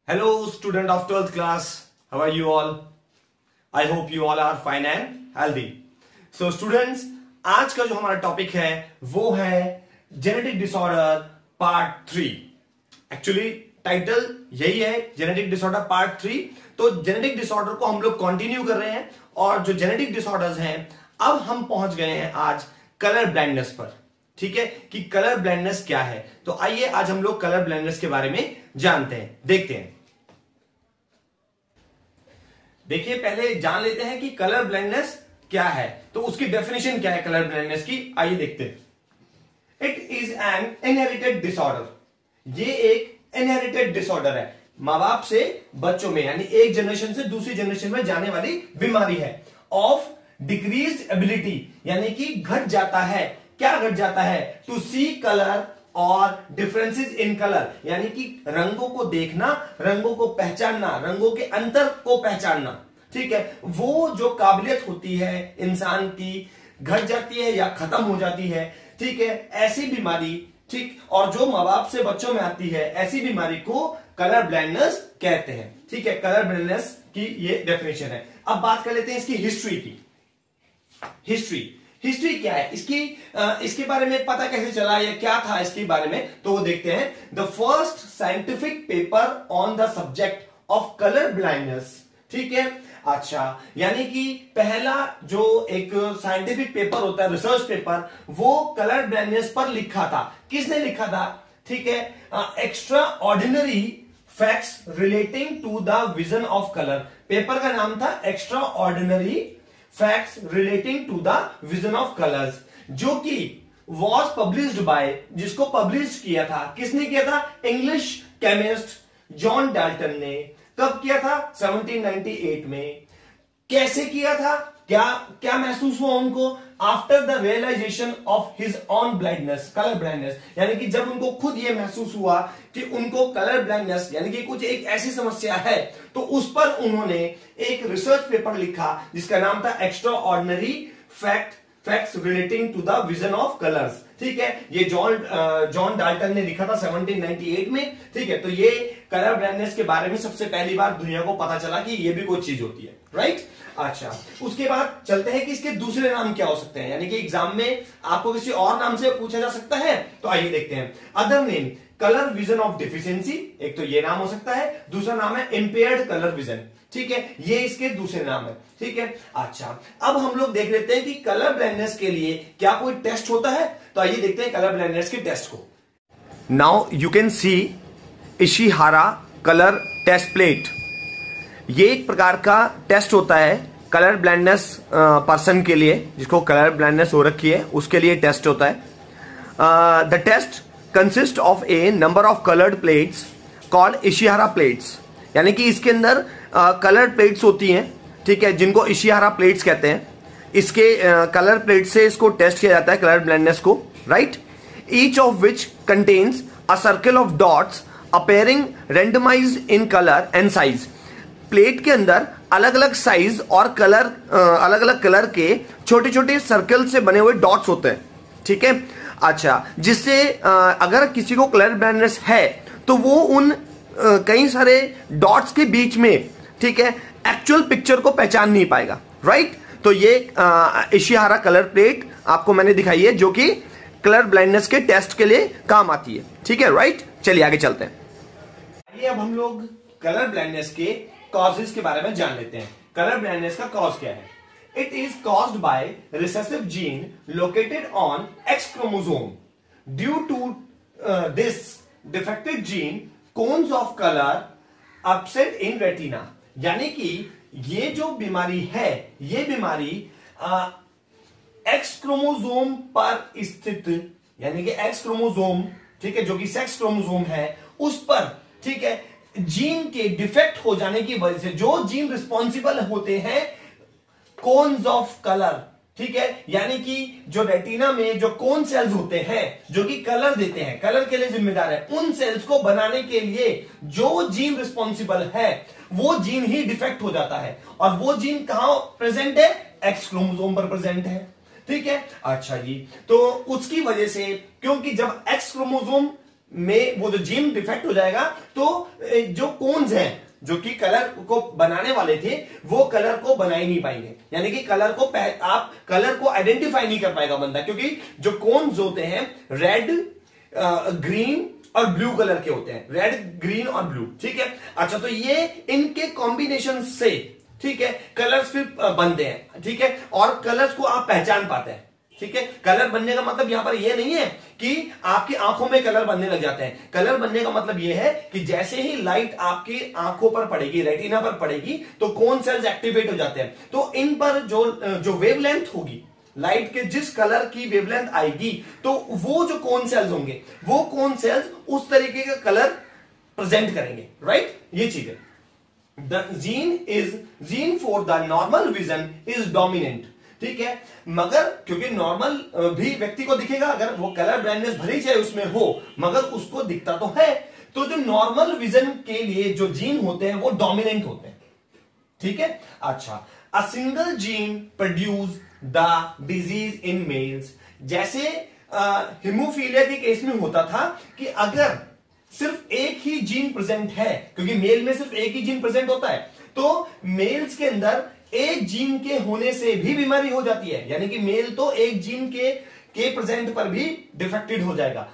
Hello, student of 12th class. How are you all? I hope you all are fine and healthy. So students, आज का जो हमारा topic है वो है genetic disorder part 3. Actually title यही है, जेनेटिक डिसऑर्डर पार्ट 3. तो जेनेटिक डिसऑर्डर को हम लोग कंटिन्यू कर रहे हैं और जो जेनेटिक डिसऑर्डर्स हैं अब हम पहुंच गए हैं आज कलर ब्लाइंडनेस पर. ठीक है कि कलर ब्लाइंडनेस क्या है. तो आइए आज हम लोग कलर ब्लाइंडनेस के बारे में जानते हैं, देखते हैं. देखिए पहले जान लेते हैं कि कलर ब्लाइंडनेस क्या है. तो उसकी डेफिनेशन क्या है कलर ब्लाइंडनेस की, आइए देखते हैं. It is an inherited disorder. ये एक इनहेरिटेड डिसऑर्डर है, मां बाप से बच्चों में यानी एक जनरेशन से दूसरी जनरेशन में जाने वाली बीमारी है. ऑफ डिक्रीज्ड एबिलिटी यानी कि घट जाता है. क्या घट जाता है? टू सी कलर और डिफरेंसेस इन कलर यानी कि रंगों को देखना, रंगों को पहचानना, रंगों के अंतर को पहचानना. ठीक है, वो जो काबिलियत होती है इंसान की घट जाती है या खत्म हो जाती है. ठीक है, ऐसी बीमारी, ठीक, और जो मां बाप से बच्चों में आती है ऐसी बीमारी को कलर ब्लाइंडनेस कहते हैं. ठीक है, कलर ब्लाइंडनेस की ये डेफिनेशन है. अब बात कर लेते हैं इसकी हिस्ट्री की. हिस्ट्री क्या है इसकी, इसके बारे में पता कैसे चला या क्या था इसके बारे में, तो वो देखते हैं. The first scientific paper on the subject of colour blindness. ठीक है, अच्छा, यानी कि पहला जो एक साइंटिफिक पेपर होता है, रिसर्च पेपर, वो कलर ब्लाइंडनेस पर लिखा था. किसने लिखा था? ठीक है, extraordinary facts relating to the vision of colour. Paper का नाम था extraordinary facts relating to the vision of colours, जो कि वॉज पब्लिश्ड बाय, जिसको पब्लिश किया था, किसने किया था? इंग्लिश केमिस्ट जॉन डाल्टन ने. कब किया था? 1798 में. कैसे किया था? क्या महसूस हुआ उनको? After the realisation of his own blindness, colour blindness, यानी कि जब उनको खुद ये महसूस हुआ कि उनको कलर ब्लाइंडनेस यानी कि कुछ एक ऐसी समस्या है, तो उस पर उन्होंने एक रिसर्च पेपर लिखा जिसका नाम था extraordinary facts relating to the vision of colours. ठीक है, ये जॉन डाल्टन ने लिखा था 1798 में. ठीक है, तो ये कलर ब्लाइंडनेस के बारे में सबसे पहली बार दुनिया को पता चला कि ये भी कोई चीज होती है. राइट, अच्छा, उसके बाद चलते हैं कि इसके दूसरे नाम क्या हो सकते हैं, यानी कि एग्जाम में आपको किसी और नाम से पूछा जा सकता है. तो आइए देखते हैं. Other name colour vision of deficiency, एक तो ये नाम हो सकता है. दूसरा नाम है इंपेयर्ड कलर विजन. ठीक है, ये इसके दूसरे नाम है. ठीक है, अच्छा, अब हम लोग देख लेते हैं कि कलर ब्लाइंडनेस के लिए क्या कोई टेस्ट होता है. तो आइए देखते हैं कलर ब्लाइंडनेस के टेस्ट को. Now you can see Ishihara colour test plate. ये एक प्रकार का टेस्ट होता है कलर ब्लाइंडनेस पर्सन के लिए, जिसको कलर ब्लाइंडनेस हो रखी है उसके लिए टेस्ट होता है. The test consist of a number of coloured plates called Ishihara plates, यानी कि इसके अंदर कलर प्लेट्स होती हैं. ठीक है, जिनको इशिहारा प्लेट्स कहते हैं. इसके कलर प्लेट से इसको टेस्ट किया जाता है कलर ब्लाइंडनेस को. Right, each of which contains a circle of dots appearing randomised in colour and size. Plate के अंदर अलग अलग साइज और कलर, अलग अलग कलर के छोटे छोटे सर्कल से बने हुए डॉट्स होते हैं. ठीक है, अच्छा, जिससे अगर किसी को कलर ब्लाइंडनेस है तो वो उन कई सारे डॉट्स के बीच में, ठीक है, एक्चुअल पिक्चर को पहचान नहीं पाएगा. राइट, तो ये इशिहारा कलर प्लेट आपको मैंने दिखाई है जो कि कलर ब्लाइंडनेस के टेस्ट के लिए काम आती है. ठीक है, राइट, चलिए आगे चलते हैं. आइए अब हम लोग कलर ब्लाइंडनेस के कॉजेस के बारे में जान लेते हैं. कलर ब्लाइंडनेस का कॉज क्या है? It is caused by recessive gene located on X chromosome. Due to this defected gene cones of colour upset in retina. यानी कि ये जो बीमारी है, ये बीमारी एक्स क्रोमोसोम पर स्थित, यानी कि एक्स क्रोमोसोम, ठीक है, जो कि सेक्स क्रोमोसोम है, उस पर, ठीक है, जीन के डिफेक्ट हो जाने की वजह से, जो जीन रिस्पॉन्सिबल होते हैं कोन्स ऑफ कलर, ठीक है, यानी कि जो रेटिना में जो कोन सेल्स होते हैं जो कि कलर देते हैं, कलर के लिए जिम्मेदार है, उन सेल्स को बनाने के लिए जो जीन रिस्पॉन्सिबल है वो जीन ही डिफेक्ट हो जाता है. और वो जीन कहां प्रेजेंट है? एक्स क्रोमोसोम पर प्रेजेंट है. ठीक है, अच्छा जी, तो उसकी वजह से, क्योंकि जब एक्स क्रोमोसोम में वो जो जीन डिफेक्ट हो जाएगा तो जो कोन्स हैं जो कि कलर को बनाने वाले थे वो कलर को बना ही नहीं पाएंगे, यानी कि कलर को आप कलर को आइडेंटिफाई नहीं कर पाएगा बंदा, क्योंकि जो कोन्स होते हैं रेड, ग्रीन और ब्लू कलर के होते हैं, रेड, ग्रीन और ब्लू। ठीक है, अच्छा, तो ये इनके कॉम्बिनेशन से, ठीक है, कलर्स फिर बनते हैं। ठीक है, और कलर्स को आप पहचान पाते हैं। ठीक है, कलर बनने का मतलब यहां पर यह नहीं है कि आपकी आंखों में कलर बनने लग जाते हैं। कलर बनने का मतलब यह है कि जैसे ही लाइट आपकी आंखों पर पड़ेगी, रेटिना पर पड़ेगी, तो कोन सेल्स एक्टिवेट हो जाते हैं। तो इन पर जो वेवलेंथ होगी, लाइट के जिस कलर की वेवलेंथ आएगी, तो वो जो कोन सेल्स होंगे, वो कोन सेल्स उस तरीके का कलर प्रेजेंट करेंगे। राइट, ये चीज है। The gene for the normal vision is dominant. ठीक है, मगर क्योंकि नॉर्मल भी व्यक्ति को दिखेगा, अगर वो कलर ब्लाइंडनेस भरी चाहे उसमें हो, मगर उसको दिखता तो है। तो जो नॉर्मल विजन के लिए जो जीन होते हैं वो डोमिनेंट होते हैं। ठीक है, अच्छा, a single gene produce the disease in males. जैसे हिमोफीलिया के केस में होता था कि अगर सिर्फ एक ही जीन प्रेजेंट है, क्योंकि मेल में सिर्फ एक ही जीन प्रेजेंट होता है, तो मेल्स के अंदर एक जीन के होने से भी बीमारी हो जाती है, यानी कि मेल तो एक जीन के प्रेजेंट पर भी डिफेक्टेड हो जाएगा।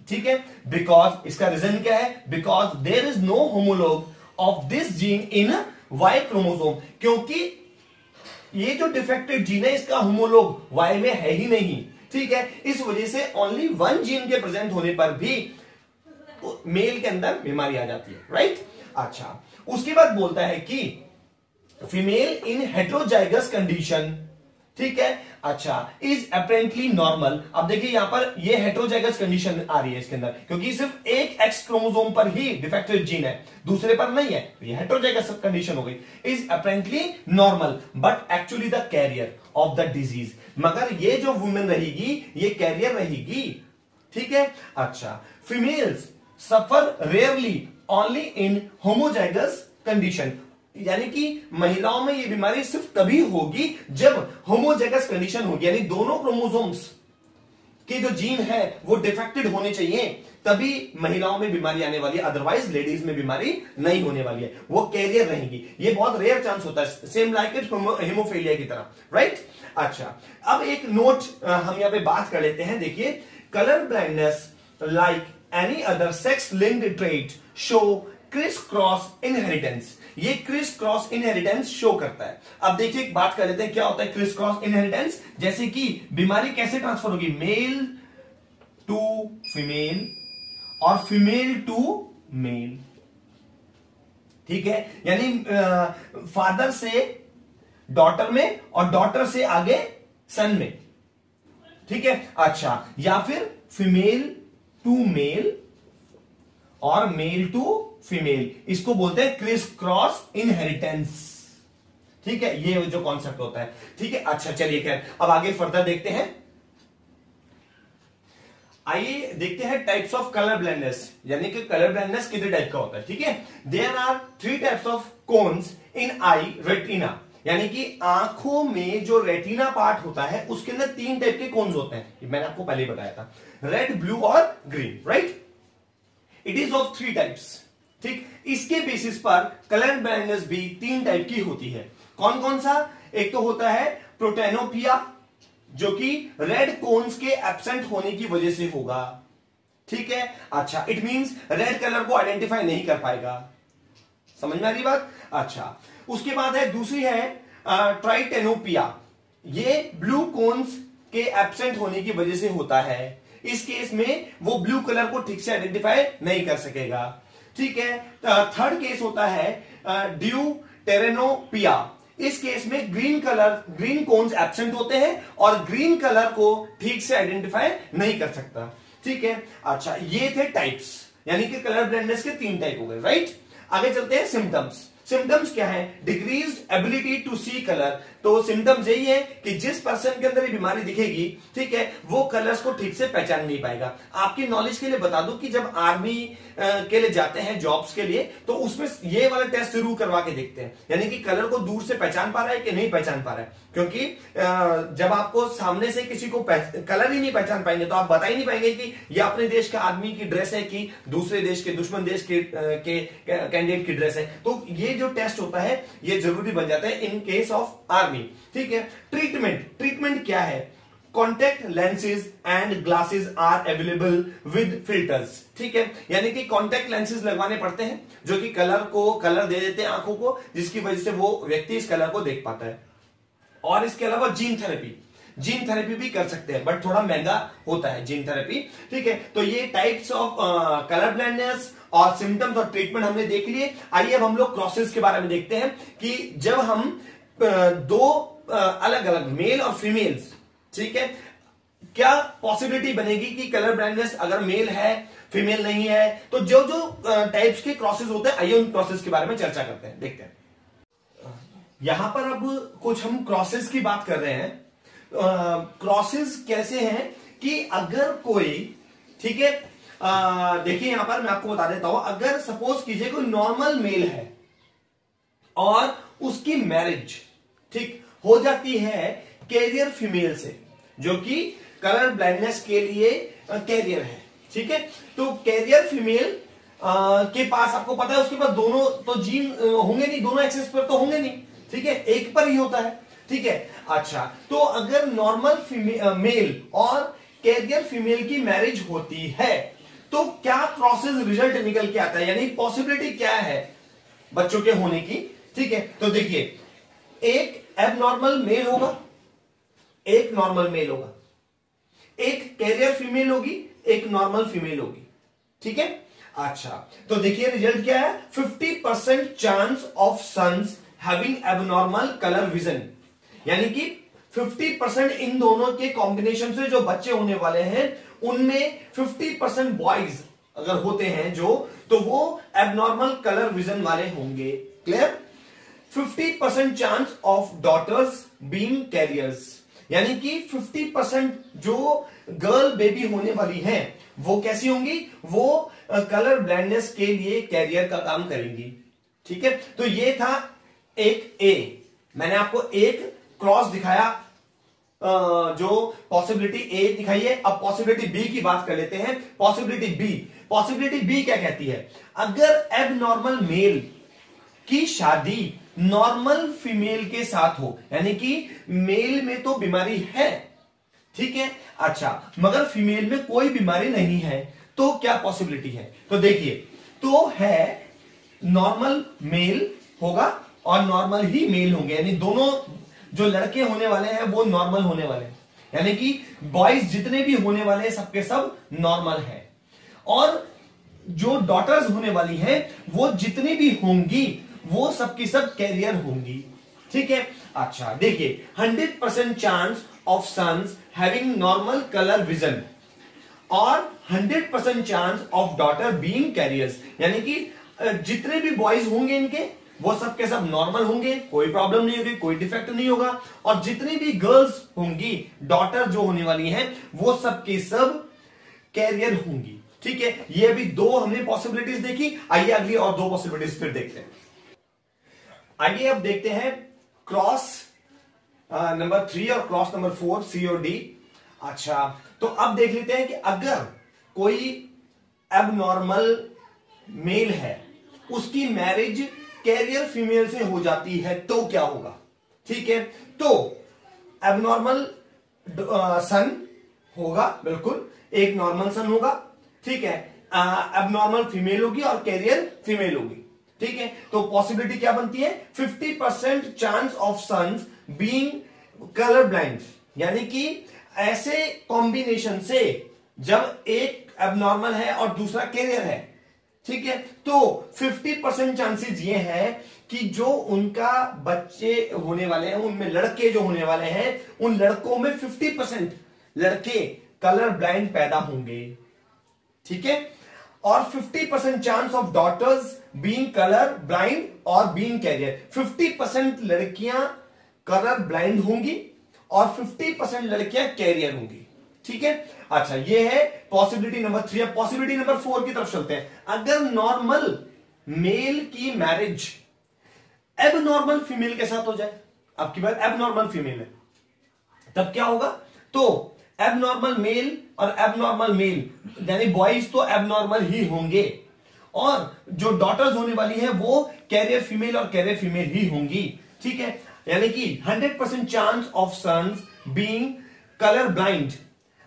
ठीक है, बिकॉज इसका रीजन क्या है? Because there is no homologue of this gene in Y chromosome. क्योंकि ये जो डिफेक्टेड जीन है इसका होमोलॉग वाई में है ही नहीं। ठीक है, इस वजह से ओनली वन जीन के प्रेजेंट होने पर भी मेल के अंदर बीमारी आ जाती है। राइट, अच्छा, उसके बाद बोलता है कि फीमेल इन हेट्रोजाइगस कंडीशन, ठीक है, अच्छा, इज अपेरेंटली नॉर्मल। अब देखिए यहां पर ये हेट्रोजाइगस कंडीशन आ रही है इसके अंदर, क्योंकि सिर्फ एक एक्स क्रोमोसोम पर ही डिफेक्टेड जीन है, दूसरे पर नहीं है, तो ये हेट्रोजाइगस कंडीशन हो गई। Is apparently normal but actually the carrier of the disease. मगर ये जो वुमेन रहेगी ये कैरियर रहेगी। ठीक है, अच्छा, females suffer rarely only in homozygous condition, यानी कि महिलाओं में ये बीमारी सिर्फ तभी होगी जब होमोजाइगस कंडीशन होगी, यानी दोनों क्रोमोसोम्स के जो जीन है वो डिफेक्टेड होने चाहिए, तभी महिलाओं में बीमारी आने वाली है, अदरवाइज लेडीज में बीमारी नहीं होने वाली है, वो कैरियर रहेंगी। ये बहुत रेयर चांस होता है, सेम लाइक इट हिमोफीलिया की तरह। राइट, अच्छा, अब एक नोट हम यहां पे बात कर लेते हैं। देखिए, colour blindness like any other sex linked trait show criss cross inheritance. ये क्रिस क्रॉस इनहेरिटेंस शो करता है। अब देखिए बात कर लेते हैं क्या होता है क्रिस क्रॉस इनहेरिटेंस। जैसे कि बीमारी कैसे ट्रांसफर होगी, मेल टू फीमेल और फीमेल टू मेल। ठीक है, यानी फादर से डॉटर में और डॉटर से आगे सन में। ठीक है, अच्छा, या फिर फीमेल टू मेल और मेल टू फीमेल, इसको बोलते हैं क्रिस क्रॉस इनहेरिटेंस। ठीक है, ये जो कॉन्सेप्ट होता है। ठीक है, अच्छा, चलिए खैर अब आगे फर्दर देखते हैं। आइए देखते हैं टाइप्स ऑफ कलर ब्लाइंडनेस, यानी कि कलर ब्लाइंडनेस कितने टाइप का होता है। ठीक है, there are 3 types of cones in eye retina, यानी कि आंखों में जो रेटिना पार्ट होता है उसके अंदर 3 टाइप के कोन्स होते हैं। मैंने आपको पहले बताया था, रेड, ब्लू और green. Right, it is of 3 types. ठीक, इसके बेसिस पर कलर ब्लाइंडनेस भी 3 टाइप की होती है। कौन कौन सा? एक तो होता है प्रोटेनोपिया, जो कि रेड कोन्स के एब्सेंट होने की वजह से होगा। ठीक है, अच्छा, इट मींस रेड कलर को आइडेंटिफाई नहीं कर पाएगा। समझ में आ रही बात? अच्छा, उसके बाद है दूसरी है ट्राइटेनोपिया, ये ब्लू कोन्स के एब्सेंट होने की वजह से होता है। इस केस में वो ब्लू कलर को ठीक से आइडेंटिफाई नहीं कर सकेगा। ठीक है, थर्ड केस होता है ड्यूटेरेनोपिया। इस केस में ग्रीन कोन्स एब्सेंट होते हैं और ग्रीन कलर को ठीक से आइडेंटिफाई नहीं कर सकता। ठीक है, अच्छा, ये थे टाइप्स, यानी कि कलर ब्लाइंडनेस के 3 टाइप हो गए। राइट, आगे चलते हैं सिम्टम्स। सिम्टम्स क्या है? Decreased ability to see colour. तो सिम्टम्स यही है कि जिस पर्सन के अंदर ये बीमारी दिखेगी, ठीक है, वो कलर्स को ठीक से पहचान नहीं पाएगा। आपकी नॉलेज के लिए बता दूं कि जब आर्मी के लिए जाते हैं जॉब्स के लिए, तो उसमें ये वाला टेस्ट जरूर करवा के देखते हैं, यानी कि कलर को दूर से पहचान पा रहा है कि नहीं पहचान पा रहा है। क्योंकि जब आपको सामने से किसी को कलर ही नहीं पहचान पाएंगे तो आप बता ही नहीं पाएंगे कि ये अपने देश का आदमी की ड्रेस है कि दूसरे देश के दुश्मन देश के कैंडिडेट की ड्रेस है। तो ये जो टेस्ट होता है ये जरूरी बन जाता है इन केस ऑफ आर्मी, ठीक है। ट्रीटमेंट क्या है? Contact lenses and glasses are available with filters, ठीक है, यानी कि कॉन्टेक्ट लेंसेज लगवाने पड़ते हैं जो कि कलर को कलर दे देते हैं आंखों को, जिसकी वजह से वो व्यक्ति इस कलर को देख पाता है। और इसके अलावा जीन थेरेपी भी कर सकते हैं, बट थोड़ा महंगा होता है जीन थेरेपी, ठीक है। तो ये टाइप्स ऑफ कलर ब्लाइंडनेस और सिम्टम्स और ट्रीटमेंट हमने देख लिए। आइए अब हम लोग क्रॉसेस के बारे में देखते हैं कि जब हम दो अलग अलग मेल और फीमेल्स, ठीक है, क्या पॉसिबिलिटी बनेगी कि कलर ब्लाइंडनेस अगर मेल है फीमेल नहीं है, तो जो जो टाइप्स के क्रॉसेस होते हैं, आइए उन क्रॉसेस के बारे में चर्चा करते हैं, देखते हैं। यहां पर अब कुछ हम क्रॉसेस की बात कर रहे हैं। क्रॉसेस कैसे हैं कि अगर कोई, ठीक है, देखिए यहां पर मैं आपको बता देता हूं, अगर सपोज कीजिए कोई नॉर्मल मेल है और उसकी मैरिज, ठीक, हो जाती है कैरियर फीमेल से, जो कि कलर ब्लाइंडनेस के लिए कैरियर है, ठीक है। तो कैरियर फीमेल के पास, आपको पता है उसके पास दोनों तो जीन होंगे नहीं, दोनों एक्सेस पर तो होंगे नहीं, ठीक है, एक पर ही होता है, ठीक है। अच्छा, तो अगर नॉर्मल मेल और कैरियर फीमेल की मैरिज होती है तो क्या क्रॉसेस रिजल्ट निकल के आता है, यानी पॉसिबिलिटी क्या है बच्चों के होने की, ठीक है। तो देखिए, एक एबनॉर्मल मेल होगा, एक नॉर्मल मेल होगा, एक कैरियर फीमेल होगी, एक नॉर्मल फीमेल होगी, ठीक है। अच्छा, तो देखिए रिजल्ट क्या है? 50% chance of sons having abnormal colour vision, यानी कि 50% इन दोनों के कॉम्बिनेशन से जो बच्चे होने वाले हैं उनमें 50% बॉयज अगर होते हैं जो, तो वो एबनॉर्मल कलर विजन वाले होंगे। Clear? 50% chance of daughters being carriers, यानी कि 50% जो गर्ल बेबी होने वाली हैं वो कैसी होंगी? वो कलर ब्लाइंडनेस के लिए कैरियर का काम करेंगी, ठीक है। तो ये था एक ए, मैंने आपको एक क्रॉस दिखाया, जो पॉसिबिलिटी ए दिखाई है। अब पॉसिबिलिटी बी की बात कर लेते हैं। पॉसिबिलिटी बी क्या कहती है? अगर एबनॉर्मल मेल की शादी नॉर्मल फीमेल के साथ हो, यानी कि मेल में तो बीमारी है, ठीक है, अच्छा, मगर फीमेल में कोई बीमारी नहीं है, तो क्या पॉसिबिलिटी है? तो देखिए, तो है नॉर्मल मेल होगा और नॉर्मल ही मेल होंगे, यानी दोनों जो लड़के होने वाले हैं वो नॉर्मल होने वाले हैं, यानी कि बॉयज जितने भी होने वाले हैं सबके सब नॉर्मल है, और जो डॉटर्स होने वाली हैं वो जितनी भी होंगी वो सबकी सब कैरियर होंगी, ठीक है। अच्छा, देखिए 100% chance of sons having normal colour vision और 100% chance of daughter being carriers, यानी कि जितने भी बॉयज होंगे इनके वो सब के सब नॉर्मल होंगे, कोई प्रॉब्लम नहीं होगी, कोई डिफेक्ट नहीं होगा, और जितनी भी गर्ल्स होंगी, डॉटर जो होने वाली हैं, वो सब के सब कैरियर होंगी, ठीक है। ये अभी दो हमने पॉसिबिलिटीज देखी। आइए अगली और दो पॉसिबिलिटीज फिर देखते हैं। आइए अब देखते हैं क्रॉस नंबर 3 और क्रॉस नंबर 4, सी और डी। अच्छा, तो अब देख लेते हैं कि अगर कोई एबनॉर्मल मेल है, उसकी मैरिज कैरियर फीमेल से हो जाती है तो क्या होगा, ठीक है। तो एबनॉर्मल सन होगा, बिल्कुल एक नॉर्मल सन होगा, ठीक है, एबनॉर्मल फीमेल होगी और कैरियर फीमेल होगी, ठीक है। तो पॉसिबिलिटी क्या बनती है? 50% chance of sons being colour blind, यानी कि ऐसे कॉम्बिनेशन से जब एक एबनॉर्मल है और दूसरा कैरियर है, ठीक है, तो 50% चांसेस ये है कि जो उनका बच्चे होने वाले हैं, उनमें लड़के जो होने वाले हैं, उन लड़कों में 50% लड़के कलर ब्लाइंड पैदा होंगे, ठीक है। और 50% chance of daughters being colour blind और बीइंग कैरियर। 50% लड़कियां कलर ब्लाइंड होंगी और 50% लड़कियां कैरियर होंगी। ठीक है, अच्छा ये है पॉसिबिलिटी नंबर 3। अब पॉसिबिलिटी नंबर 4 की तरफ चलते हैं। अगर नॉर्मल मेल की मैरिज एबनॉर्मल फीमेल के साथ हो जाए, आपकी बात एबनॉर्मल फीमेल है, तब क्या होगा? तो एबनॉर्मल मेल और एबनॉर्मल मेल यानी बॉयज तो एबनॉर्मल ही होंगे और जो डॉटर्स होने वाली है वो कैरियर फीमेल और कैरियर फीमेल ही होंगी। ठीक है, यानी कि 100% chance of sons being colour blind,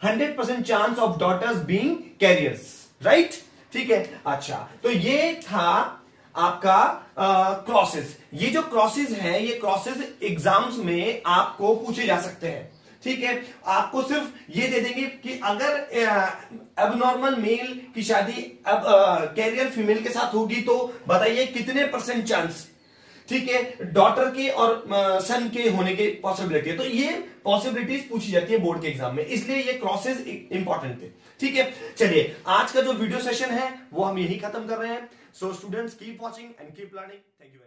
100% chance of daughters being carriers, right? ठीक है, अच्छा तो ये था आपका क्रॉसेस। ये जो क्रॉसेस है, ये क्रॉसेस एग्जाम्स में आपको पूछे जा सकते हैं। ठीक है, आपको सिर्फ ये दे देंगे कि अगर एबनॉर्मल मेल की शादी अब कैरियर फीमेल के साथ होगी तो बताइए कितने % चांस, ठीक है, डॉटर के और सन के होने की पॉसिबिलिटी है। तो ये पॉसिबिलिटीज पूछी जाती है बोर्ड के एग्जाम में, इसलिए ये क्रॉसेस इंपॉर्टेंट थे। ठीक है, चलिए आज का जो वीडियो सेशन है वो हम यही खत्म कर रहे हैं। So students keep watching and keep learning. Thank you.